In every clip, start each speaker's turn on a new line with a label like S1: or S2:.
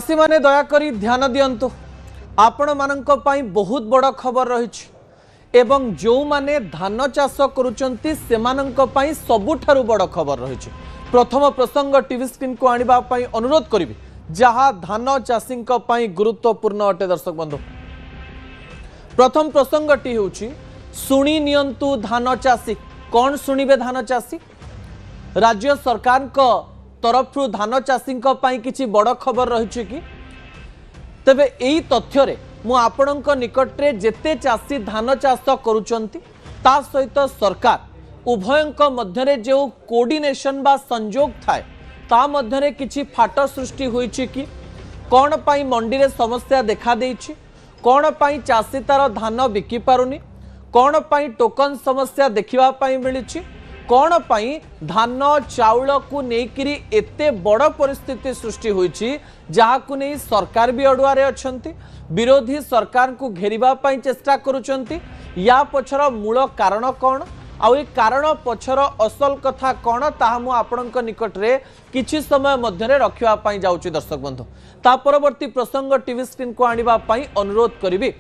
S1: चाषी माने दयाकरी ध्यान दियंतु आपण मानक पई बहुत बड़ खबर रही एवं जो माने धान चाष करुचंती सेमानक पई सबुठारु बड़ खबर रही। प्रथम प्रसंग टीवी स्क्रीन को आनिबा पई अनुरोध करी जहाँ धान चाषी पई गुरुत्वपूर्ण अटे। दर्शक बंधु प्रथम प्रसंगटी होउची सुनी नियंतु धान चाषी कौन शुणिबे धान चाषी राज्य सरकार को तरफ धान चाषी किसी बड़ खबर रही कि तेबे एई तथ्य रे मु आपणक निकटरे जेते चाषी धान चाष करुचंती ता सहित सरकार उभयंक मध्यरे जो कोऑर्डिनेशन बा संजोग थाए ता मध्यरे किछि फाट सृष्टि होईछि कि कौन पाई मंडी रे समस्या देखा देइछि, कौन पाई चाषी तार धान बिकी पारुनी, कौन पाई टोकन समस्या देखिबा पाई मिलिछि, कौन पाई धान चाउल को नेकिरी एते बड़ परिस्थिति सृष्टि होईछि जहाकु नै सरकार भी अडुआरे अछंती, विरोधी सरकार को घेरिबा पाई चेष्टा करुचंती। या पछर मूल कारण कौन आउ कारण पछर असल कथा कौन ताहा मु आपणक निकट रे किछि समय मध्यरे रखिबा पाई जाउछि। दर्शक बंधु ता परवर्ती प्रसंग टीवी स्क्रीन को आनिबा पाई अनुरोध करिबी।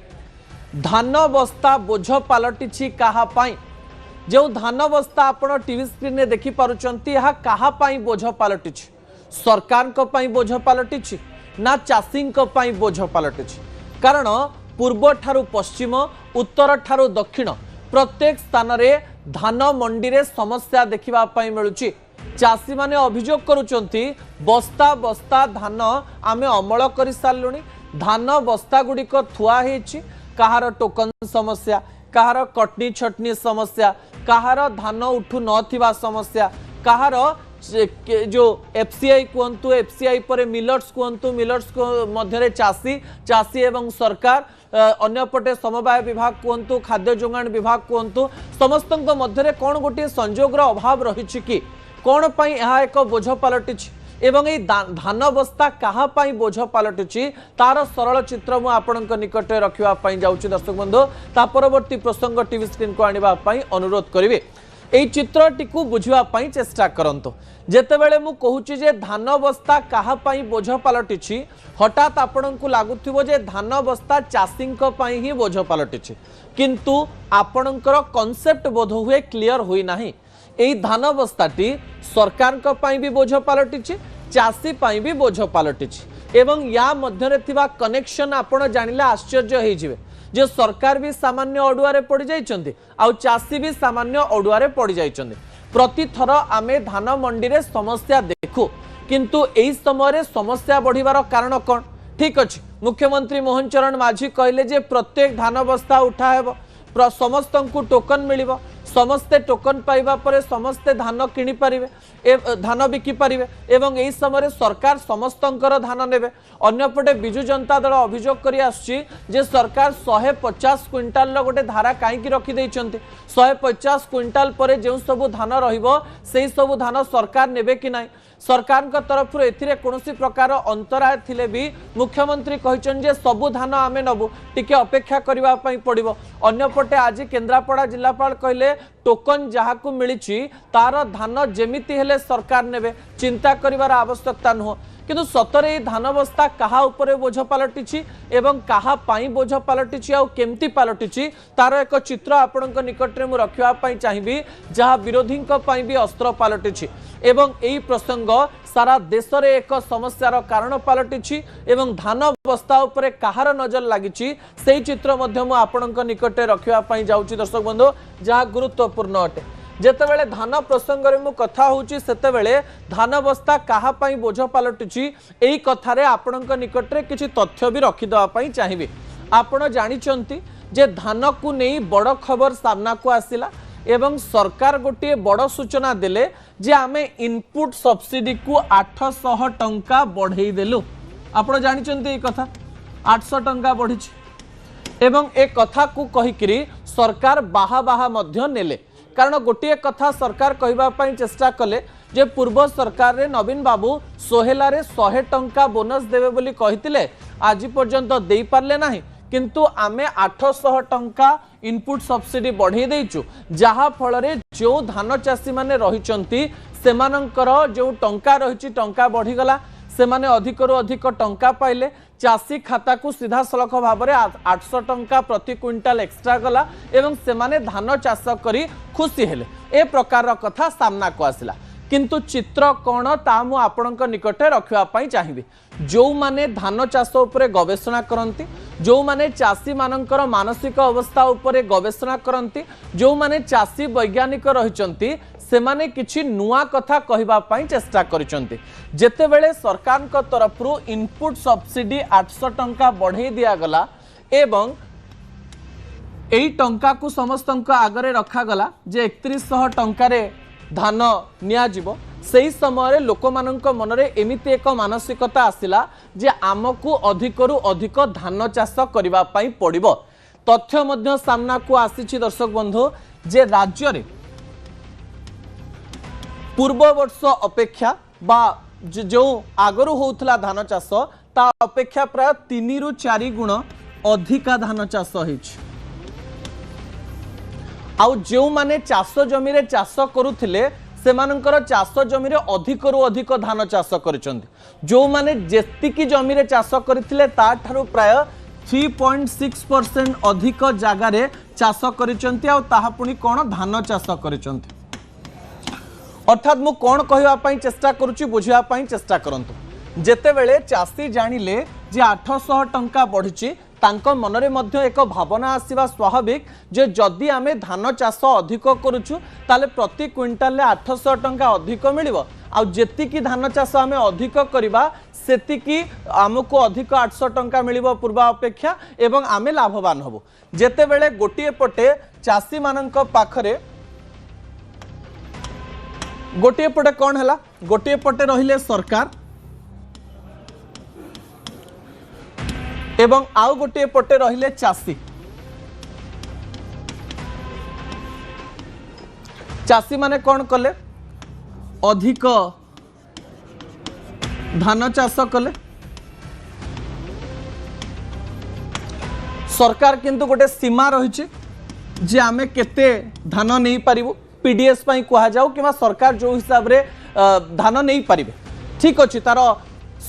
S1: धान बस्ता बोझ पालटिछि काहा पाई जो धान बस्ता आपण टीवी स्क्रीन में देखि पारुचंती यह काहा पाई बोझ पालटिछि, सरकार को पाई बोझ पालटिछि ना चाषी को पाई बोझ पालटिछि। कारण पूर्व ठारू पश्चिम उत्तर ठारू दक्षिण प्रत्येक स्थान रे धान मंडी रे समस्या देखिबा पाई मिलुछि। चाषी माने अभियोग करुचंती बस्ता बस्ता धान आमे अमल करि सारलुनी, धान बस्ता गुड़िक थुआ हेछि, कहार टोकन समस्या, कहार कटनी छटनी समस्या, कहार धान उठू नथिबा समस्या, कहार जो एफसीआई कहतु एफसीआई पर मिलर्स कहतु मिलर्स मध्य चाषी चाषी एवं सरकार अन्यपटे समवाय विभाग कहतु खाद्य जोगाण विभाग कहतु समस्त मध्य कौन गोटे संजोगर अभाव रही कि कौन पाई यह एक बोझ पलटिछि एवं ये धान बस्ता कहा पाई बोझ पलटिछि तार सरल चित्र मु आपणक निकट रखिबा पाई जाउछि। दर्शक बंधु ता परवर्ती प्रसंग टीवी स्क्रीन को आनिबा पाई अनुरोध करिवे। एई चित्रटी को बुझिबा पाई चेष्टा करंतु। जेतेबेले मु कहूछि जे धान बस्ता कहा पाई बोझ पलटिछि हठात आपणकु लागुथिबो जे धान बस्ता चाषींक पाई ही बोझ पलटिछि, किंतु आपणकर कॉन्सेप्ट बोध हुए क्लियर होई नाही। एई धान बस्ताटी सरकार को पाई भी बोझ पलटिछि, चाषी पाई भी बोझ पलटिछि एवं या मध्यरे थिबा कनेक्शन आपण जानिले आश्चर्य होई जिवे जे सरकार भी सामान्य अडुआरे पड़ी जाइछन्ती आउ चाषी भी सामान्य अडुआरे पड़ी जाइछन्ती। प्रति थर आमे धान मंडी रे समस्या देखु, किंतु एई समय रे समस्या बढ़िबार कारण कोन? ठीक अछि, मुख्यमंत्री मोहन चरण माझी कहले जे प्रत्येक धान बस्ता उठा हेबो, समस्तंकु टोकन मिलिबो, समस्ते टोकन पाइबा परे समस्ते धान किनि पारिबे, धान बिकी पारिबे एवं एई समय सरकार समस्तंकर धान नेबे। अन्यपटे बिजु जनता दल अभियोग करि आछि जे सरकार 150 क्विंटाल गोटे धारा काईकि रखि दैछन्ती, 150 क्विंटाल परे जेउ सब धान रहिबो सेई सब धान सरकार नेबे कि नाही। सरकार का तरफ एथिरे कोनोसी प्रकार अंतराय थिले भी मुख्यमंत्री कहिछन जे सबु धान आमे नबु, टिके अपेक्षा करिबा पई पड़िबो। अन्यपटे आज केन्द्रापड़ा जिलापाल कहले टोकन जहाकू मिलिछि तार धान जेमिति हेले सरकार नेबे, चिंता करिवार आवश्यकता नुह। किंतु सतरे धान बस्ता कहा उपरे बोझ पलटिछि एवं कहा पाई बोझ पलटिछि आ केमती पलटिछि तार एक चित्र आपणक निकटरे मु रखिबा पई चाहिबी जहा विरोधींक पई भी अस्त्र पलटिछि एवं एई प्रसंग सारा देश रे एक समस्यार कारण पलटिछि एवं धान बस्ता उपरे कहार नजर लागिछि सेई चित्र मध्य मु आपणक निकटरे रखिबा पई जाउछि। दर्शक बंधु जहा गुरुत्वपूर्ण अटे जेतेबेले धान प्रसंग रे मु कथा होउछि सेतेबेले धान बस्ता कहा पाई बोझ पलटिछि एई कथारे आपणक निकटरे किछि तथ्य भी रखि दवा पाई चाहिबे। आपण जानिचंती जे धान को नेई बड़ खबर सामना को आसिला एवं सरकार गोटे बड़ सूचना देले जे आमे इनपुट सब्सिडी को 800 टंका बढ़ई देलु। आपण जानिचंती ए कथा 800 टंका बढ़िछि एवं ए कथा को कहिकरी सरकार बाहा बाहा मध्य नेले। कारण गोटे कथा सरकार कहबा पई चेष्टा कले जे पूर्व सरकार रे नवीन बाबू सोहेला रे 100 टंका बोनस देवे बोली कहितिले, आज पर्यंत देई पारले नाही, किंतु आमे 800 टंका इनपुट सब्सिडी बढ़े देइचु जहा फल रे जो धान चाषी माने रहिचंती सेमानंकर जो टंका रहिछि टंका बढ़ी गला सेमाने अधिकरू अधिक टंका पाइले चाषी खाता को सीधा सलख भाव में 800 टंका प्रति क्विंटाल एक्सट्रा गला एवं सेमाने धान चाष करी खुशी हेले ए प्रकार कथा सामना को आसिला किंतु चित्र कौन ता मु आपणक निकटे रखिबा चाहिए जो माने धान चाष उपरे गवेषणा करती जो माने चाषी मानकर मानसिक अवस्था उपरे गवेषणा करती जो माने चाषी वैज्ञानिक रहिचंती सेमाने किछि नुआ कथा कहबा पई चेष्टा करिसंती जेतेबेले सरकार को तरफ रु इनपुट सब्सिडी 800 टंका बढ़े दिया गला एवं एई टंका को समस्त आगरे रखा गला जे 3100 टंका रे धान निया जीवो सेही समय लोक मानक मनरे एमिति एक मानसिकता आसिला जे आमको अधिकरू अधिक धान चाष करबा पई पड़िबो तथ्य मध्य सामना को आसीछि दर्शक बंधु जे राज्य रे पूर्व वर्ष अपेक्षा बा जो आगरू होउथला धान चाष ता अपेक्षा प्राय 3 रु 4 गुण अधिका धान चाष होइछि आउ जो माने चाष जमी रे चाष करुथिले सेमानकर चाष जमी रे अधिकरू अधिक धान चाष करिसंती जो माने जेतिकी जमी रे चाष करिथिले ता ठारू प्राय 3.6% अधिक जागा रे चाष करिसंती आ ताहा पुनी कोन धान चाष करिसंती अर्थात मु कौन कहवाई चेष्टा करुच्ची बुझापी चेष्टा करंतु जेतेबेले चाषी जानिले जे 800 टंका बढ़ी तांको मनरे मध्य एक भावना आसीबा स्वाभाविक जे जदि आमे धान चाष अधिक करुछु ताले प्रति क्विंटाल 800 टंका अधिक मिलिबो आ जेतिकी धान चाष आमे अधिक करिबा सेतिकी आमको अधिक 800 टंका मिलिबो पूर्वा अपेक्षा एवं आमे लाभवान हबो जेतेबेले गोटिए पटे चाषी मानक पाखरे गोटे पटे कौन है गोटे पटे रहिले सरकार एवं आउ गोटे पटे रहिले चाषी चाषी माने कौन कले अधिक धान चाष कले सरकार किंतु गोटे सीमा रही जे आमे केते धान नहीं पारिबु पीडीएस पाई कहा जाऊ कि सरकार जो हिसाब रे धान नहीं पारिबे ठीक अच्छे तार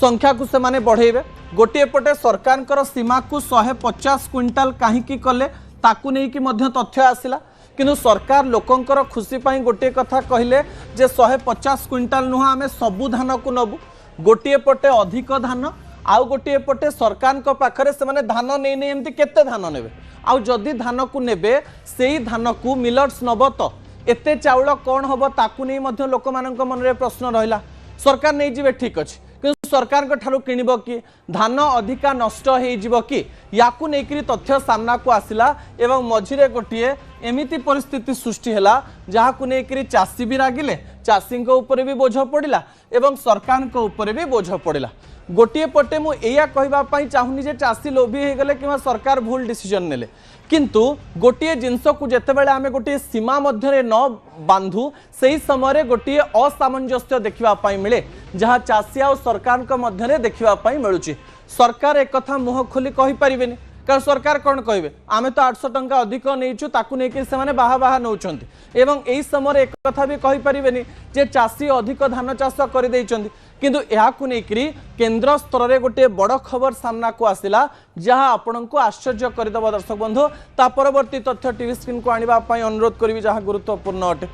S1: संख्या को से माने बढ़ेबे गोटे पटे सरकार सीमा को 150 क्विंटाल कहीं कले ताकू नहीं कि मध्य तथ्य आसिला किंतु सरकार लोकंकर खुशी पाई गोटे कथा कहले जे 150 क्विंटाल नुह आमे सबु धान को नबु गोटे पटे अधिक धान आउ गोटे पटे सरकार को पाखरे से माने धान नहीं नहीं एमती केते धान नेबे आउ जदि धान को नेबे सेही धान को मिलर्स नब तो एते चाउल कौन हम ताकू नहीं मध्य लोक मानक मन रे प्रश्न रहिला सरकार नहीं जिवे ठीक अच्छे कि सरकार को ठारू किनिबो कि धान अधिका नष्ट हो जिवो कि याकू नेकरी तथ्य सामना को आसिला एवं मझिरे गोटिए एमिति परिस्थिति सृष्टि हैला जहाकू नेकरी चाषी भी रागिले चाषी ऊपर भी बोझ पड़िला एवं सरकार को ऊपर भी बोझ पड़िला गोटे पटे मु एया कहवाई चाहूनी जे चाषी लोभी हो गले कि सरकार भूल डिसीजन नेले किंतु गोटे जिनस को जितेबाला आम गोटे सीमा मध्य न बांधु से समय गोटे असामंजस्य देखापी मिले जहाँ चाषी आ सरकार मध्य देखापी मिलूँ सरकार एक कथा मुह खोली कहीपरेनि कारण सरकार कौन कहे आमे तो 800 टंका अधिक नहींचु ताकू नहीं से बाहा बाहा नौकरी एवं यही समय एक कथा भी कहीपरेनि जे चाषी अधिक धान चाष कर किंतु याकू नहीं केंद्र स्तर में गोटे बड़ खबर सामना को आसिला जहाँ आपण को आश्चर्य करदेव दर्शक बंधु ता परवर्ती तथ्य टीवी स्क्रीन को आने अनुरोध करी जहाँ गुरुत्वपूर्ण अटे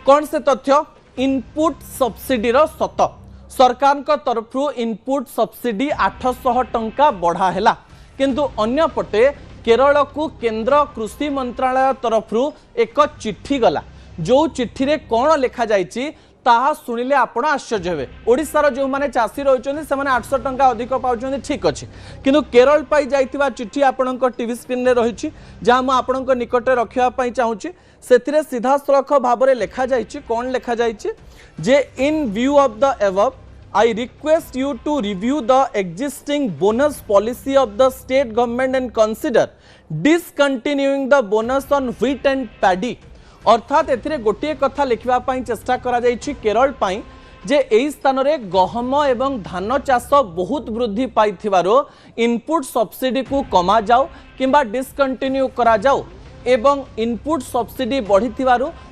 S1: कौन से तथ्य इनपुट सब्सिडी सत सरकार तरफ इनपुट सब्सिडी 800 टंका बढ़ाला किंतु अन्य पटे केरल को केंद्र कृषि मंत्रालय तरफ एक चिट्ठी गला जो चिट्ठी रे कौन लिखा जाइछि ताहा सुनिले आपण आश्चर्य हेबे ओडिशार जो माने चाषी रहिचोंदी से माने 800 टंका अधिक पाउचोंदी ठीक अछि किंतु केरल पाई जाइतिबा चिट्ठी आपणक टीवी स्क्रीन रे रहिछि जहाँ मु आपणक निकटे रखिबा पई चाहूछि सेथिरे सीधा सलख भाबरे लिखा जाइछि कौन लिखा जाइछि जे in view of the above I request you to review the existing bonus policy of the state government and consider discontinuing the bonus on wheat and paddy. अर्थात एथिरे गोटे कथा लिखिबा पई चेष्टा करा जाइछि केरल पई जे एई स्थान रे गहम एवं धान चाष बहुत वृद्धि पाइथिबारो इनपुट सब्सिडी को कमा जाओ किंबा डिस्कंटिन्यू करा जाओ एवं इनपुट सब्सिडी बढ़ी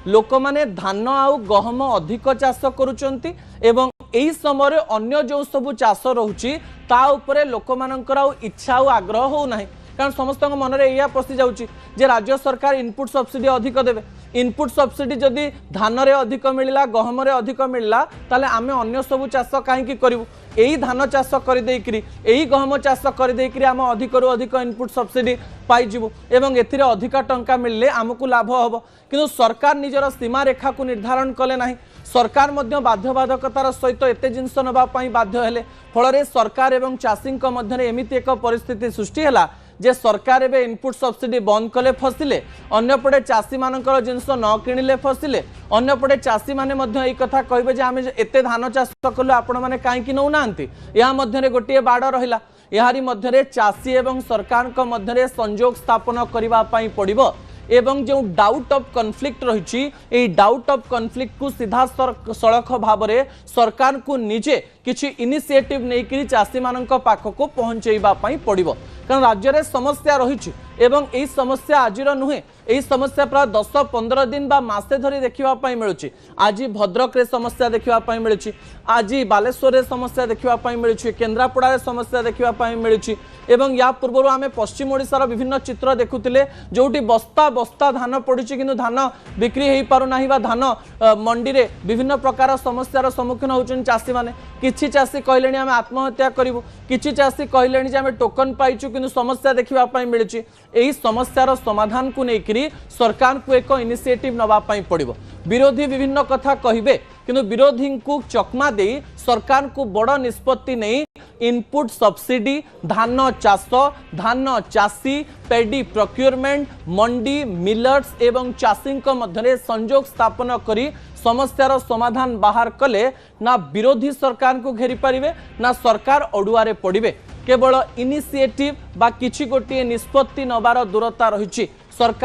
S1: लोक माने धान आउ गहम अधिक चाष करुचंती एवं एही समय अन्य जो सब चाष रोचे ता उपरे लोक मानकर इच्छा और आग्रह हो ना, कारण समस्त मन में यह पशि जाऊँगी जे राज्य सरकार इनपुट सब्सिडी अधिक देवे। इनपुट सब्सिडी जदि धान रे अधिक मिलला, गहम रे अधिक मिलला, ताले आमे अन्य सब चाष कहीं करूँ। यही धान चाष करदेकरी यही गहम चाष करदेकरी आम अधिक रु अधिक इनपुट सब्सिडी पाइबू एवं एथिरे अधिक टंका मिलले आमको लाभ हम, किंतु सरकार निजर सीमा रेखा को निर्धारण कले ना। सरकार मध्य बाध्यबाधकतार सहित एते जिनस नवाई बाध्य हेले, फल सरकार एवं चाषी मध्य एमती एक परिस्थिति सृष्टि है जे सरकार एवं इनपुट सब्सिडी बंद कले फसिले, अन्यपटे चाषी मानकर जिनस न किणिले फसिले, अन्यपटे चाषी माने मध्य एई कथा कहिबे जे आमे एते धान चाष कलु आपण माने काहेकि नौ नांती। या मध्यरे गोटिए बाड़ रहिला, यारी मध्यरे चाषी एवं सरकार को मध्यरे संजोग स्थापन करबा पई पड़िबो एवं जो डाउट ऑफ कॉन्फ्लिक्ट रही डाउट ऑफ कॉन्फ्लिक्ट को सीधा सड़क भाव में सरकार को निजे किछि इनिशिएटिव नहीं चाषी मान पाखक पहुँचेबा पड़ो, कारण राज्य में समस्या रही एवं यही समस्या आजिर नुहे, यही समस्या प्राय 10-15 दिन बा मासे धरी देखा मिलूँ। आज भद्रक रे समस्या देखा मिलूँ, आज बालेश्वर समस्या देखा मिलूँ, केन्द्रापड़ा समस्या देखा मिलूँ एवं या पूर्व आम पश्चिम ओडिशार विभिन्न चित्र देखुले जोटी बस्ता बस्ता धान पड़ी किंतु धान बिक्री हो पारना बा धान मंडी रे विभिन्न प्रकार समस्यार सम्मुखीन होउछन चाषी माने। किछि चाषी कहलेनी आम आत्महत्या करिवु, किछि चाषी कहलेनी जे आम टोकन पाइछु किंतु समस्या देखा मिलूँ। यही समस्यार समाधान को लेकर सरकार को एक इनिशिएटिव नवा पड़ो। विरोधी विभिन्न कथा कहिबे किंतु विरोधी को चकमा दे सरकार को बड़ निष्पत्ति नहीं इनपुट सब्सिडी, धान चाष, धान चाषी, पेडी प्रोक्योरमेंट, मंडी, मिलर्स एवं चाषी मध्य संजोग स्थापन करी समस्यार समाधान बाहर कले ना विरोधी सरकार को घेरी पारिबे ना सरकार अड़ुआरे पड़िबे। केवल इनिशिएटिव बा किछि गोटिए निष्पत्ति नबार दूरता रही सरकार।